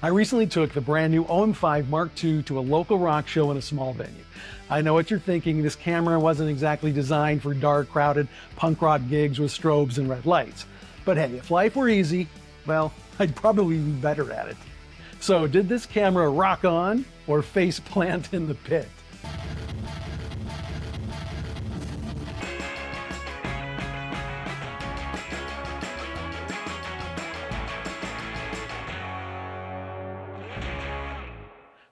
I recently took the brand new OM5 Mark II to a local rock show in a small venue. I know what you're thinking, this camera wasn't exactly designed for dark, crowded punk rock gigs with strobes and red lights. But hey, if life were easy, well, I'd probably be better at it. So did this camera rock on or face plant in the pit?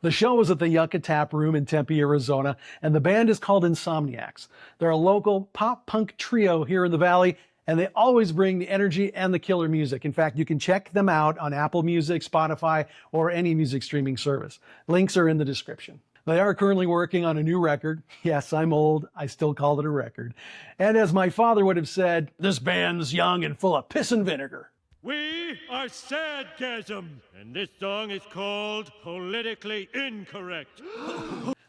The show was at the Yucca Tap Room in Tempe, Arizona, and the band is called Insomniacs. They're a local pop-punk trio here in the Valley, and they always bring the energy and the killer music. In fact, you can check them out on Apple Music, Spotify, or any music streaming service. Links are in the description. They are currently working on a new record. Yes, I'm old. I still call it a record. And as my father would have said, this band's young and full of piss and vinegar. We are Sadgasm, and this song is called Politically Incorrect.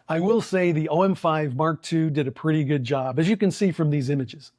I will say the OM5 Mark II did a pretty good job, as you can see from these images.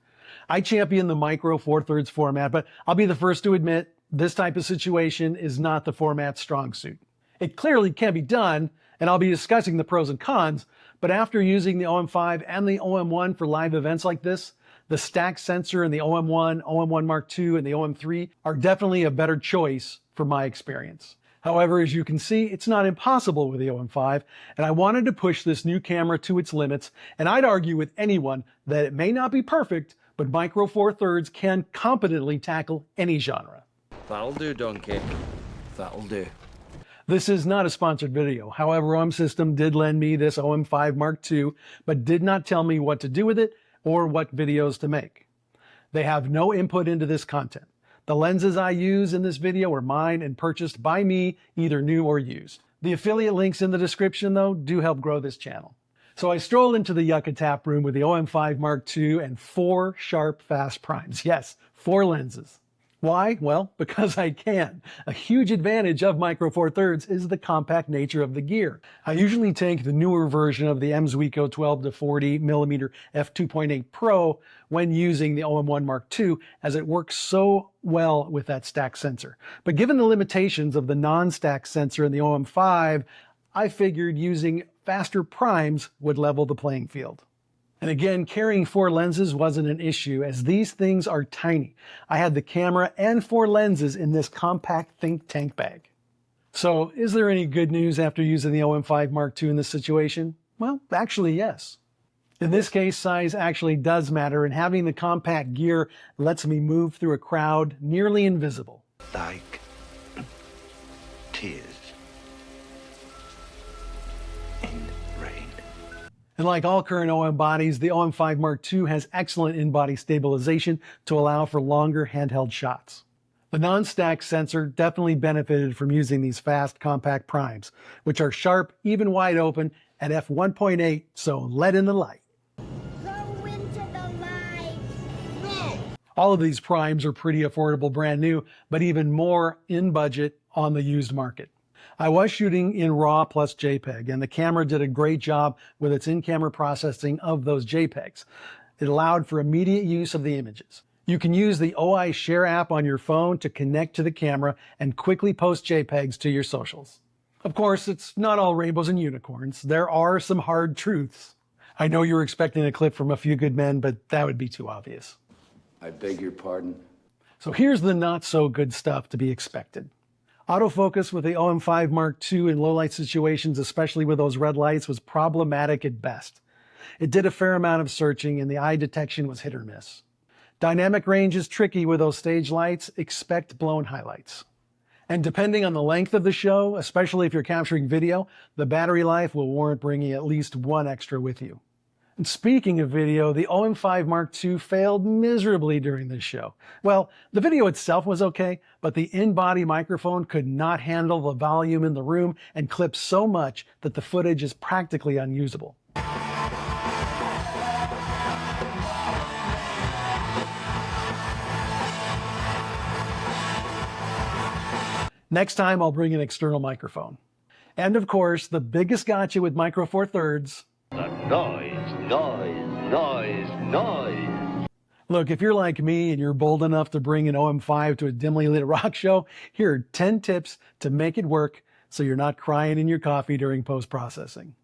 I champion the micro 4/3 format, but I'll be the first to admit this type of situation is not the format's strong suit. It clearly can be done, and I'll be discussing the pros and cons, but after using the OM5 and the OM1 for live events like this, the stack sensor in the OM1, OM1 Mark II, and the OM3 are definitely a better choice for my experience. However, as you can see, it's not impossible with the OM5, and I wanted to push this new camera to its limits, and I'd argue with anyone that it may not be perfect, but micro 4/3 can competently tackle any genre. That'll do, Donkey. That'll do. This is not a sponsored video. However, OM System did lend me this OM5 Mark II, but did not tell me what to do with it or what videos to make. They have no input into this content. The lenses I use in this video are mine and purchased by me, either new or used. The affiliate links in the description, though, do help grow this channel. So I strolled into the Yucca Tap Room with the OM5 Mark II and 4 sharp fast primes. Yes, 4 lenses. Why? Well, because I can. A huge advantage of micro 4/3 is the compact nature of the gear. I usually take the newer version of the Mzuiko 12 to 40 mm f2.8 Pro when using the OM1 Mark II, as it works so well with that stack sensor. But given the limitations of the non-stack sensor in the OM5, I figured using faster primes would level the playing field. And again, carrying 4 lenses wasn't an issue, as these things are tiny. I had the camera and 4 lenses in this compact think tank bag. So is there any good news after using the OM5 Mark II in this situation? Well, actually, yes. In this case, size actually does matter, and having the compact gear lets me move through a crowd nearly invisible. Like tears in rain. And like all current OM bodies, the OM5 Mark II has excellent in-body stabilization to allow for longer handheld shots. The non-stack sensor definitely benefited from using these fast, compact primes, which are sharp, even wide open, at f1.8, so let in the light. Go into the light. No! All of these primes are pretty affordable brand new, but even more in budget on the used market. I was shooting in RAW plus JPEG, and the camera did a great job with its in-camera processing of those JPEGs. It allowed for immediate use of the images. You can use the OI Share app on your phone to connect to the camera and quickly post JPEGs to your socials. Of course, it's not all rainbows and unicorns. There are some hard truths. I know you were expecting a clip from A Few Good Men, but that would be too obvious. I beg your pardon? So here's the not so good stuff to be expected. Autofocus with the OM5 Mark II in low light situations, especially with those red lights, was problematic at best. It did a fair amount of searching, and the eye detection was hit or miss. Dynamic range is tricky with those stage lights. Expect blown highlights. And depending on the length of the show, especially if you're capturing video, the battery life will warrant bringing at least 1 extra with you. And speaking of video, the OM5 Mark II failed miserably during this show. Well, the video itself was okay, but the in-body microphone could not handle the volume in the room and clipped so much that the footage is practically unusable. Next time, I'll bring an external microphone. And of course, the biggest gotcha with micro 4/3, Noise. Look, if you're like me and you're bold enough to bring an OM5 to a dimly lit rock show, here are 10 tips to make it work so you're not crying in your coffee during post-processing.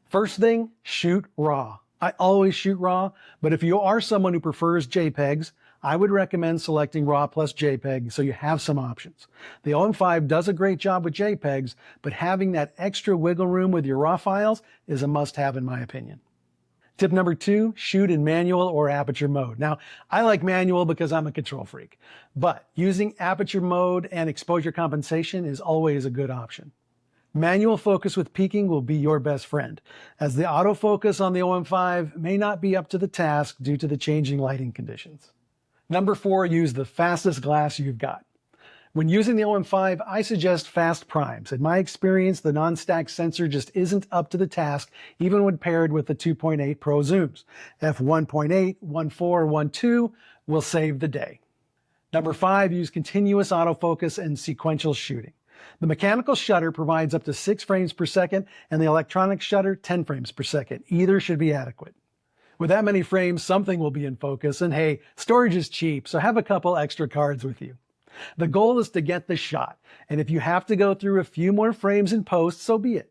First thing, shoot RAW. I always shoot RAW, but if you are someone who prefers JPEGs, I would recommend selecting RAW plus JPEG so you have some options. The OM5 does a great job with JPEGs, but having that extra wiggle room with your RAW files is a must-have in my opinion. Tip number 2, shoot in manual or aperture mode. Now, I like manual because I'm a control freak, but using aperture mode and exposure compensation is always a good option. Manual focus with peaking will be your best friend, as the autofocus on the OM5 may not be up to the task due to the changing lighting conditions. Number 4, use the fastest glass you've got. When using the OM5, I suggest fast primes. In my experience, the non-stack sensor just isn't up to the task, even when paired with the 2.8 Pro zooms. f1.8, 1.4, 1.2 will save the day. Number 5, use continuous autofocus and sequential shooting. The mechanical shutter provides up to 6 frames per second, and the electronic shutter 10 frames per second. Either should be adequate. With that many frames, something will be in focus, and hey, storage is cheap, so have a couple extra cards with you. The goal is to get the shot, and if you have to go through a few more frames in post, so be it.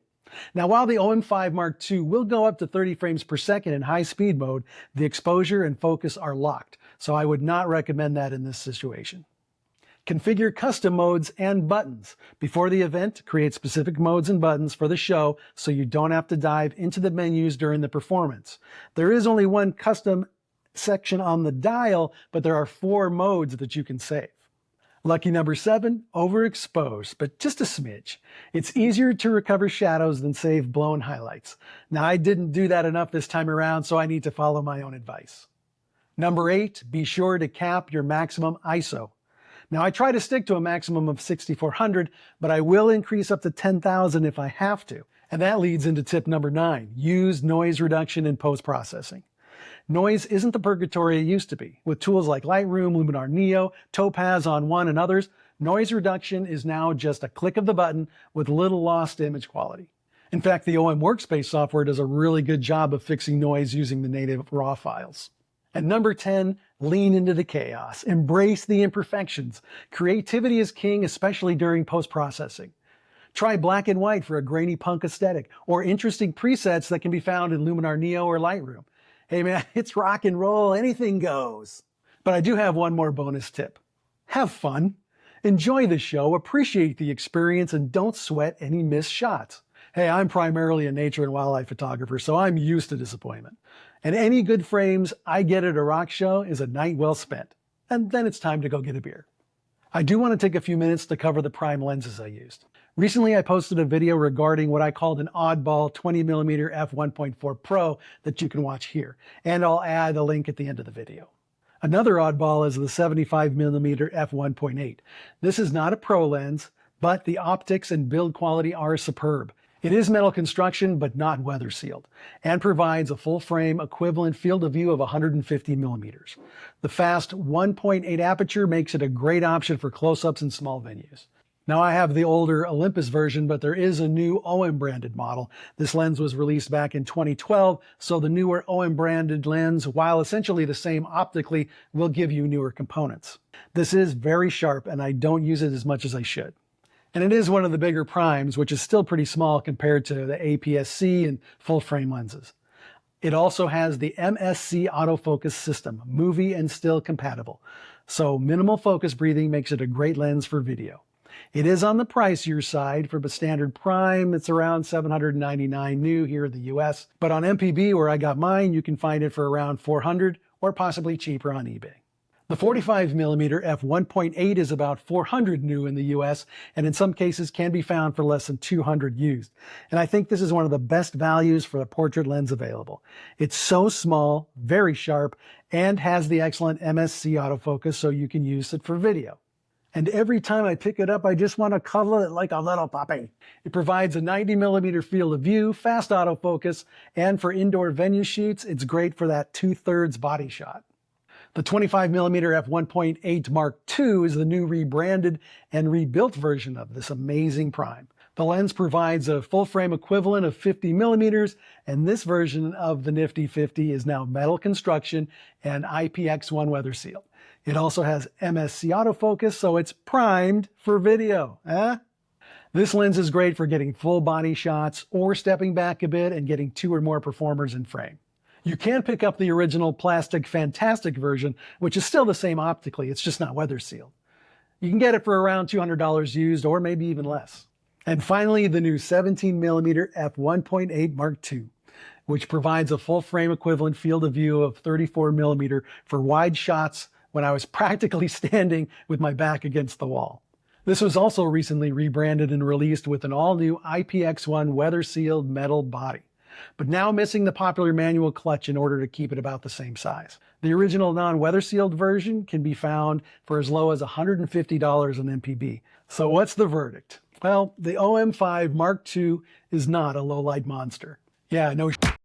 Now, while the OM5 Mark II will go up to 30 frames per second in high speed mode, the exposure and focus are locked, so I would not recommend that in this situation. Configure custom modes and buttons. Before the event, create specific modes and buttons for the show so you don't have to dive into the menus during the performance. There is only one custom section on the dial, but there are 4 modes that you can save. Lucky number 7, overexpose, but just a smidge. It's easier to recover shadows than save blown highlights. Now, I didn't do that enough this time around, so I need to follow my own advice. Number 8, be sure to cap your maximum ISO. Now, I try to stick to a maximum of 6400, but I will increase up to 10,000 if I have to. And that leads into tip number 9, use noise reduction in post-processing. Noise isn't the purgatory it used to be. With tools like Lightroom, Luminar Neo, Topaz on One, and others, noise reduction is now just a click of the button with little loss to image quality. In fact, the OM Workspace software does a really good job of fixing noise using the native RAW files. And number 10, lean into the chaos. Embrace the imperfections. Creativity is king, especially during post-processing. Try black and white for a grainy punk aesthetic, or interesting presets that can be found in Luminar Neo or Lightroom. Hey man, it's rock and roll, anything goes. But I do have one more bonus tip. Have fun. Enjoy the show, appreciate the experience, and don't sweat any missed shots. Hey, I'm primarily a nature and wildlife photographer, so I'm used to disappointment. And any good frames I get at a rock show is a night well spent. And then it's time to go get a beer. I do want to take a few minutes to cover the prime lenses I used. Recently, I posted a video regarding what I called an oddball 20mm f1.4 Pro that you can watch here, and I'll add a link at the end of the video. Another oddball is the 75mm f1.8. This is not a Pro lens, but the optics and build quality are superb. It is metal construction, but not weather sealed, and provides a full frame equivalent field of view of 150 millimeters. The fast 1.8 aperture makes it a great option for close-ups in small venues. Now, I have the older Olympus version, but there is a new OM branded model. This lens was released back in 2012, so the newer OM branded lens, while essentially the same optically, will give you newer components. This is very sharp, and I don't use it as much as I should. And it is one of the bigger primes, which is still pretty small compared to the APS-C and full-frame lenses. It also has the MSC autofocus system, movie and still compatible. So minimal focus breathing makes it a great lens for video. It is on the pricier side. For the standard prime, it's around $799 new here in the US. But on MPB, where I got mine, you can find it for around $400 or possibly cheaper on eBay. The 45mm f1.8 is about $400 new in the US, and in some cases can be found for less than $200 used. And I think this is one of the best values for a portrait lens available. It's so small, very sharp, and has the excellent MSC autofocus, so you can use it for video. And every time I pick it up, I just want to cuddle it like a little puppy. It provides a 90mm field of view, fast autofocus, and for indoor venue shoots, it's great for that 2/3 body shot. The 25mm f1.8 Mark II is the new rebranded and rebuilt version of this amazing prime. The lens provides a full frame equivalent of 50mm, and this version of the nifty 50 is now metal construction and IPX1 weather sealed. It also has MSC autofocus, so it's primed for video. This lens is great for getting full body shots or stepping back a bit and getting 2 or more performers in frame. You can pick up the original plastic Fantastic version, which is still the same optically, it's just not weather sealed. You can get it for around $200 used or maybe even less. And finally, the new 17mm f1.8 Mark II, which provides a full frame equivalent field of view of 34mm for wide shots when I was practically standing with my back against the wall. This was also recently rebranded and released with an all-new IPX1 weather-sealed metal body, but now missing the popular manual clutch in order to keep it about the same size. The original non-weather sealed version can be found for as low as $150 on MPB. So what's the verdict? Well, the OM5 Mark II is not a low-light monster. Yeah, no shit.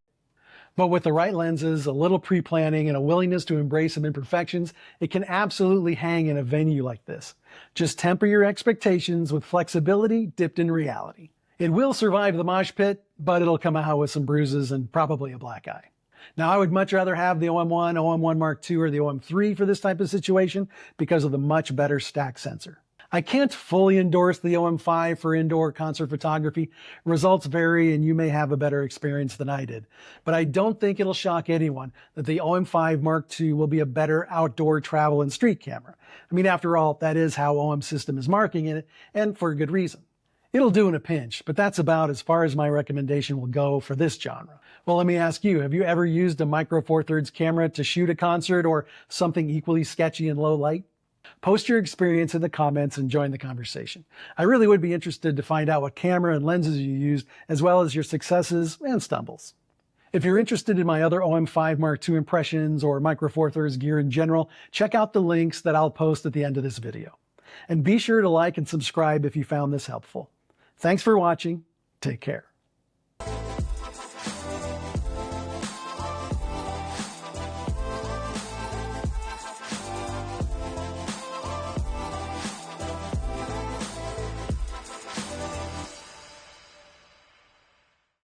But with the right lenses, a little pre-planning, and a willingness to embrace some imperfections, it can absolutely hang in a venue like this. Just temper your expectations with flexibility dipped in reality. It will survive the mosh pit, but it'll come out with some bruises and probably a black eye. Now, I would much rather have the OM1, OM1 Mark II, or the OM3 for this type of situation because of the much better stack sensor. I can't fully endorse the OM5 for indoor concert photography. Results vary and you may have a better experience than I did. But I don't think it'll shock anyone that the OM5 Mark II will be a better outdoor travel and street camera. I mean, after all, that is how OM System is marketing it, and for a good reason. It'll do in a pinch, but that's about as far as my recommendation will go for this genre. Well, let me ask you, have you ever used a Micro Four Thirds camera to shoot a concert or something equally sketchy in low light? Post your experience in the comments and join the conversation. I really would be interested to find out what camera and lenses you used, as well as your successes and stumbles. If you're interested in my other OM5 Mark II impressions or Micro Four Thirds gear in general, check out the links that I'll post at the end of this video. And be sure to like and subscribe if you found this helpful. Thanks for watching. Take care.